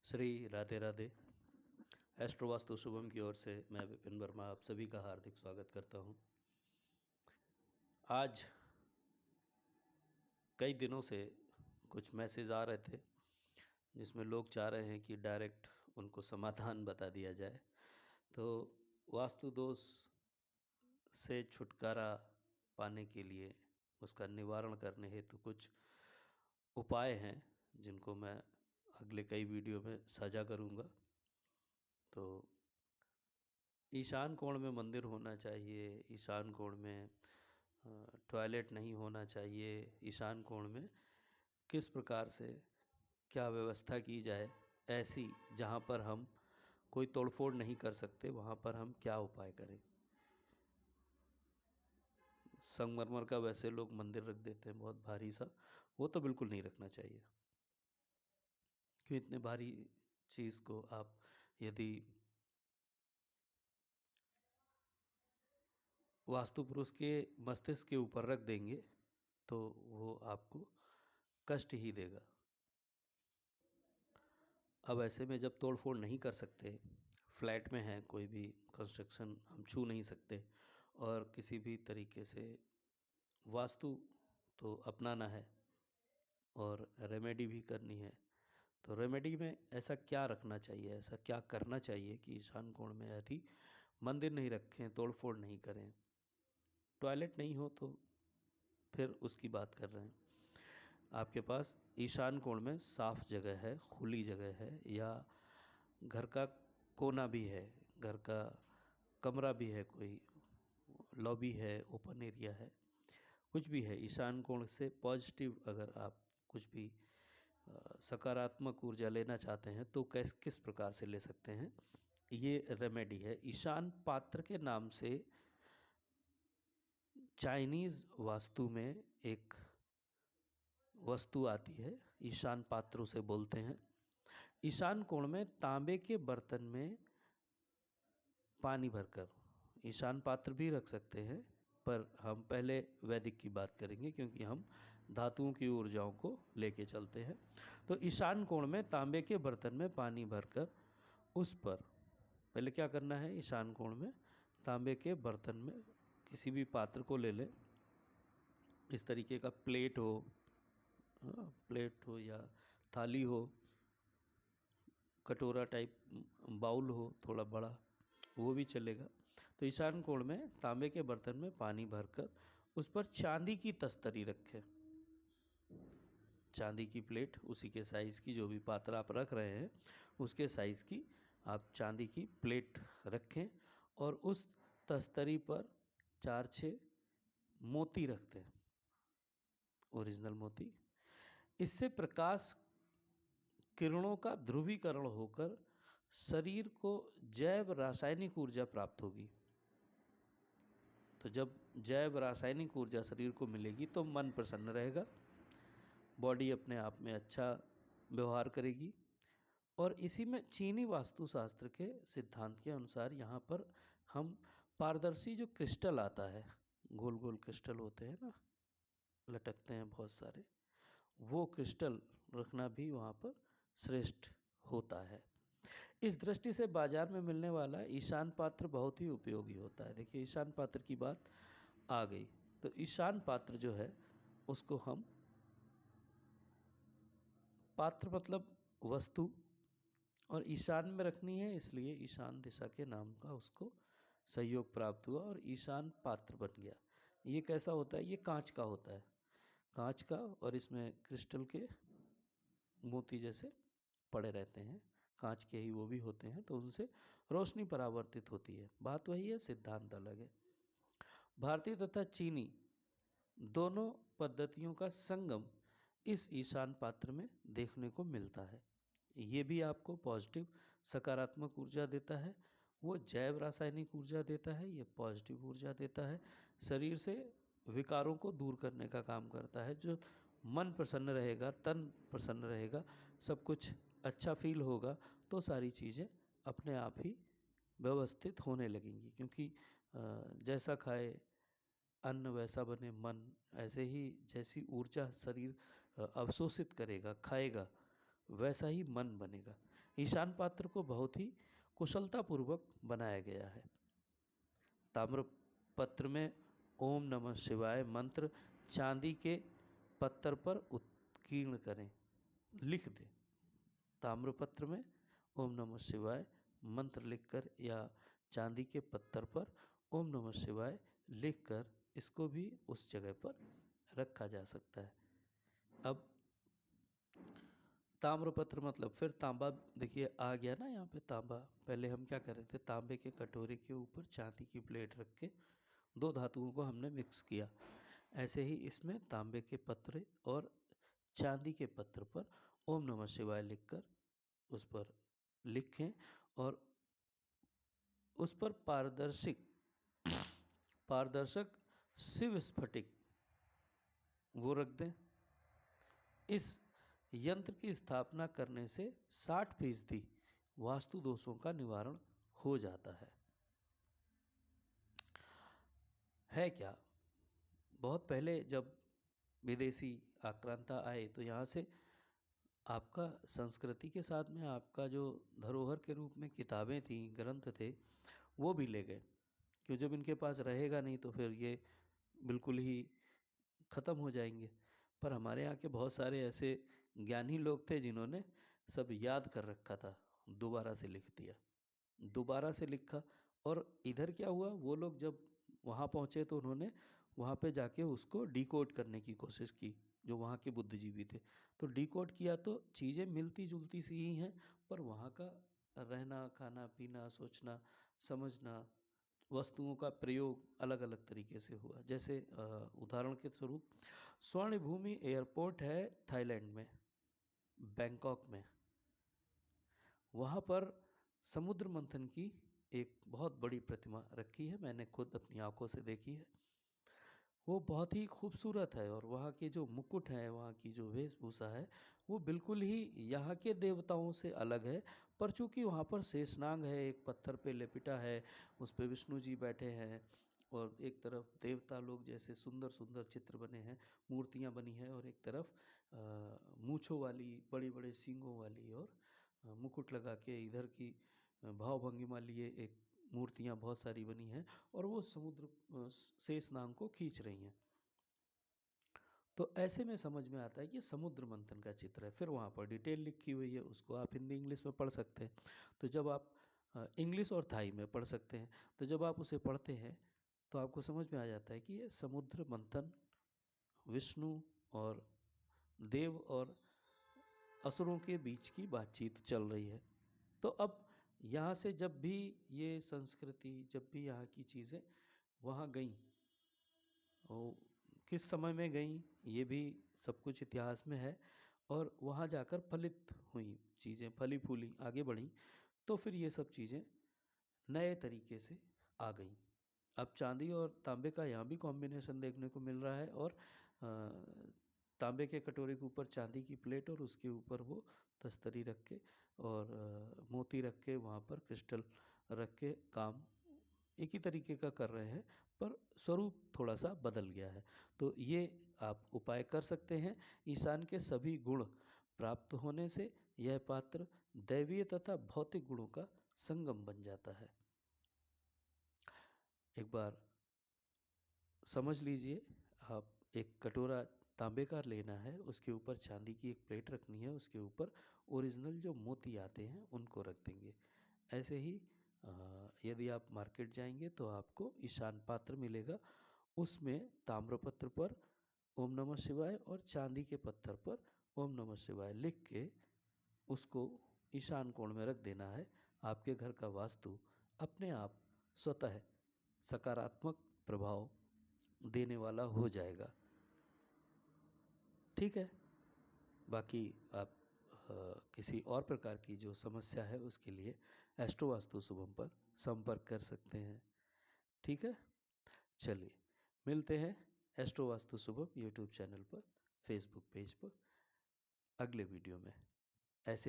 Shri Radhe Radhe. Astro vastu Shubham की ओर से मैं विपिन वर्मा आप सभी का हार्दिक स्वागत करता हूं। आज कई दिनों से कुछ मैसेज आ रहे थे जिसमें लोग चाह रहे हैं कि डायरेक्ट उनको समाधान बता दिया जाए। तो वास्तु दोष से छुटकारा पाने के लिए उसका निवारण करने हेतु कुछ उपाय हैं जिनको मैं अगले कई वीडियो में साझा करूंगा। तो ईशान कोण में मंदिर होना चाहिए, ईशान कोण में टॉयलेट नहीं होना चाहिए, ईशान कोण में किस प्रकार से क्या व्यवस्था की जाए, ऐसी जहाँ पर हम कोई तोड़फोड़ नहीं कर सकते वहाँ पर हम क्या उपाय करें। संगमरमर का वैसे लोग मंदिर रख देते हैं बहुत भारी सा, वो तो बिल्कुल नहीं रखना चाहिए। क्यों इतने भारी चीज़ को आप यदि वास्तु पुरुष के मस्तिष्क के ऊपर रख देंगे तो वो आपको कष्ट ही देगा। अब ऐसे में जब तोड़ फोड़ नहीं कर सकते, फ्लैट में है, कोई भी कंस्ट्रक्शन हम छू नहीं सकते और किसी भी तरीके से वास्तु तो अपनाना है और रेमेडी भी करनी है, तो रेमेडी में ऐसा क्या रखना चाहिए, ऐसा क्या करना चाहिए कि ईशान कोण में यदि मंदिर नहीं रखें, तोड़ फोड़ नहीं करें, टॉयलेट नहीं हो तो फिर उसकी बात कर रहे हैं। आपके पास ईशान कोण में साफ जगह है, खुली जगह है, या घर का कोना भी है, घर का कमरा भी है, कोई लॉबी है, ओपन एरिया है, कुछ भी है, ईशान कोण से पॉजिटिव अगर आप कुछ भी सकारात्मक ऊर्जा लेना चाहते हैं तो किस प्रकार से ले सकते हैं, ये रेमेडी है। ईशान पात्र के नाम से चाइनीज वास्तु में एक वस्तु आती है, ईशान पात्र उसे बोलते हैं। ईशान कोण में तांबे के बर्तन में पानी भरकर ईशान पात्र भी रख सकते हैं, पर हम पहले वैदिक की बात करेंगे क्योंकि हम धातुओं की ऊर्जाओं को लेके चलते हैं। तो ईशान कोण में तांबे के बर्तन में पानी भरकर उस पर पहले क्या करना है, ईशान कोण में तांबे के बर्तन में किसी भी पात्र को ले लें, इस तरीके का प्लेट हो या थाली हो, कटोरा टाइप बाउल हो थोड़ा बड़ा, वो भी चलेगा। तो ईशान कोण में तांबे के बर्तन में पानी भरकर उस पर चांदी की तस्तरी रखें, चांदी की प्लेट, उसी के साइज़ की, जो भी पात्र आप रख रहे हैं उसके साइज़ की आप चांदी की प्लेट रखें और उस तस्तरी पर 4-6 मोती रखते हैं, ओरिजिनल मोती। इससे प्रकाश किरणों का ध्रुवीकरण होकर शरीर को जैव रासायनिक ऊर्जा प्राप्त होगी। तो जब जैव रासायनिक ऊर्जा शरीर को मिलेगी तो मन प्रसन्न रहेगा, बॉडी अपने आप में अच्छा व्यवहार करेगी। और इसी में चीनी वास्तुशास्त्र के सिद्धांत के अनुसार यहाँ पर हम पारदर्शी जो क्रिस्टल आता है, गोल गोल क्रिस्टल होते हैं ना, लटकते हैं बहुत सारे, वो क्रिस्टल रखना भी वहाँ पर श्रेष्ठ होता है। इस दृष्टि से बाजार में मिलने वाला ईशान पात्र बहुत ही उपयोगी होता है। देखिए ईशान पात्र की बात आ गई, तो ईशान पात्र जो है उसको हम, पात्र मतलब वस्तु, और ईशान में रखनी है इसलिए ईशान दिशा के नाम का उसको सहयोग प्राप्त हुआ और ईशान पात्र बन गया। ये कैसा होता है, ये कांच का होता है, कांच का, और इसमें क्रिस्टल के मोती जैसे पड़े रहते हैं, कांच के ही वो भी होते हैं, तो उनसे रोशनी परावर्तित होती है। बात वही है, सिद्धांत अलग है। भारतीय तथा चीनी दोनों पद्धतियों का संगम इस ईशान पात्र में देखने को मिलता है। ये भी आपको पॉजिटिव सकारात्मक ऊर्जा देता है, वो जैव रासायनिक ऊर्जा देता है, ये पॉजिटिव ऊर्जा देता है, शरीर से विकारों को दूर करने का काम करता है। जो मन प्रसन्न रहेगा, तन प्रसन्न रहेगा, सब कुछ अच्छा फील होगा, तो सारी चीज़ें अपने आप ही व्यवस्थित होने लगेंगी। क्योंकि जैसा खाए अन्न वैसा बने मन, ऐसे ही जैसी ऊर्जा शरीर अवशोषित करेगा, खाएगा, वैसा ही मन बनेगा। ईशान पात्र को बहुत ही कुशलतापूर्वक बनाया गया है। ताम्र पत्र में ओम नमः शिवाय मंत्र चांदी के पत्थर पर उत्कीर्ण करें, लिख दें। ताम्रपत्र में ओम नमः शिवाय मंत्र लिखकर या चांदी के पत्थर पर ओम नमः शिवाय लिखकर इसको भी उस जगह पर रखा जा सकता है। अब ताम्रपत्र मतलब फिर तांबा, देखिए आ गया ना यहाँ पे तांबा। पहले हम क्या कर रहे थे, तांबे के कटोरे के ऊपर चांदी की प्लेट रख के दो धातुओं को हमने मिक्स किया। ऐसे ही इसमें तांबे के पत्र और चांदी के पत्र पर ओम नमः शिवाय लिखकर उस पर लिखें और उस पर पारदर्शक शिव स्फटिक वो रख दें। इस यंत्र की स्थापना करने से 60% वास्तु दोषों का निवारण हो जाता है क्या? बहुत पहले जब विदेशी आक्रांता आए तो यहाँ से आपका संस्कृति के साथ में आपका जो धरोहर के रूप में किताबें थी, ग्रंथ थे, वो भी ले गए। क्यों, जब इनके पास रहेगा नहीं तो फिर ये बिल्कुल ही ख़त्म हो जाएंगे। पर हमारे यहाँ के बहुत सारे ऐसे ज्ञानी लोग थे जिन्होंने सब याद कर रखा था, दोबारा से लिख दिया, दोबारा से लिखा। और इधर क्या हुआ, वो लोग जब वहाँ पहुँचे तो उन्होंने वहाँ पे जाके उसको डिकोड करने की कोशिश की, जो वहाँ के बुद्धिजीवी थे। तो डिकोड किया तो चीज़ें मिलती जुलती सी ही हैं, पर वहाँ का रहना, खाना पीना, सोचना, समझना, वस्तुओं का प्रयोग अलग अलग तरीके से हुआ। जैसे उदाहरण के स्वरूप स्वर्ण भूमि एयरपोर्ट है थाईलैंड में, बैंकॉक में। वहाँ पर समुद्र मंथन की एक बहुत बड़ी प्रतिमा रखी है, मैंने खुद अपनी आंखों से देखी है। वो बहुत ही खूबसूरत है और वहाँ के जो मुकुट हैं, वहाँ की जो वेशभूषा है, वो बिल्कुल ही यहाँ के देवताओं से अलग है। पर चूँकि वहाँ पर शेषनाग है, एक पत्थर पे लिपटा है, उस पे विष्णु जी बैठे हैं और एक तरफ देवता लोग जैसे सुंदर सुंदर चित्र बने हैं, मूर्तियाँ बनी हैं, और एक तरफ मूँछों वाली, बड़ी बड़े सींगों वाली और मुकुट लगा के इधर की भाव भंगिमा लिए एक मूर्तियाँ बहुत सारी बनी हैं और वो समुद्र शेषनाग को खींच रही हैं। तो ऐसे में समझ में आता है कि समुद्र मंथन का चित्र है। फिर वहाँ पर डिटेल लिखी हुई है, उसको आप हिंदी इंग्लिश में पढ़ सकते हैं। तो जब आप इंग्लिश और थाई में पढ़ सकते हैं, तो जब आप उसे पढ़ते हैं तो आपको समझ में आ जाता है कि ये समुद्र मंथन विष्णु और देव और असुरों के बीच की बातचीत चल रही है। तो अब यहाँ से जब भी ये संस्कृति, जब भी यहाँ की चीज़ें वहाँ गईं, वो किस समय में गईं, ये भी सब कुछ इतिहास में है। और वहाँ जाकर फलित हुई चीज़ें, फली फूली, आगे बढ़ी, तो फिर ये सब चीज़ें नए तरीके से आ गईं। अब चांदी और तांबे का यहाँ भी कॉम्बिनेशन देखने को मिल रहा है और तांबे के कटोरे के ऊपर चांदी की प्लेट और उसके ऊपर वो तस्तरी रख के और मोती रख के, वहाँ पर क्रिस्टल रख के काम एक ही तरीके का कर रहे हैं, पर स्वरूप थोड़ा सा बदल गया है। तो ये आप उपाय कर सकते हैं। ईशान के सभी गुण प्राप्त होने से यह पात्र दैवीय तथा भौतिक गुणों का संगम बन जाता है। एक बार समझ लीजिए, आप एक कटोरा तांबे का लेना है, उसके ऊपर चांदी की एक प्लेट रखनी है, उसके ऊपर ओरिजिनल जो मोती आते हैं उनको रख देंगे। ऐसे ही यदि आप मार्केट जाएंगे तो आपको ईशान पात्र मिलेगा, उसमें ताम्रपत्र पर ओम नमः शिवाय और चांदी के पत्थर पर ओम नमः शिवाय लिख के उसको ईशान कोण में रख देना है। आपके घर का वास्तु अपने आप स्वतः सकारात्मक प्रभाव देने वाला हो जाएगा। ठीक है, बाकी आप किसी और प्रकार की जो समस्या है उसके लिए एस्ट्रो वास्तु शुभम पर संपर्क कर सकते हैं। ठीक है, चलिए मिलते हैं astro vastu Shubham YouTube channel पर, फेसबुक पेज पर अगले वीडियो में। ऐसे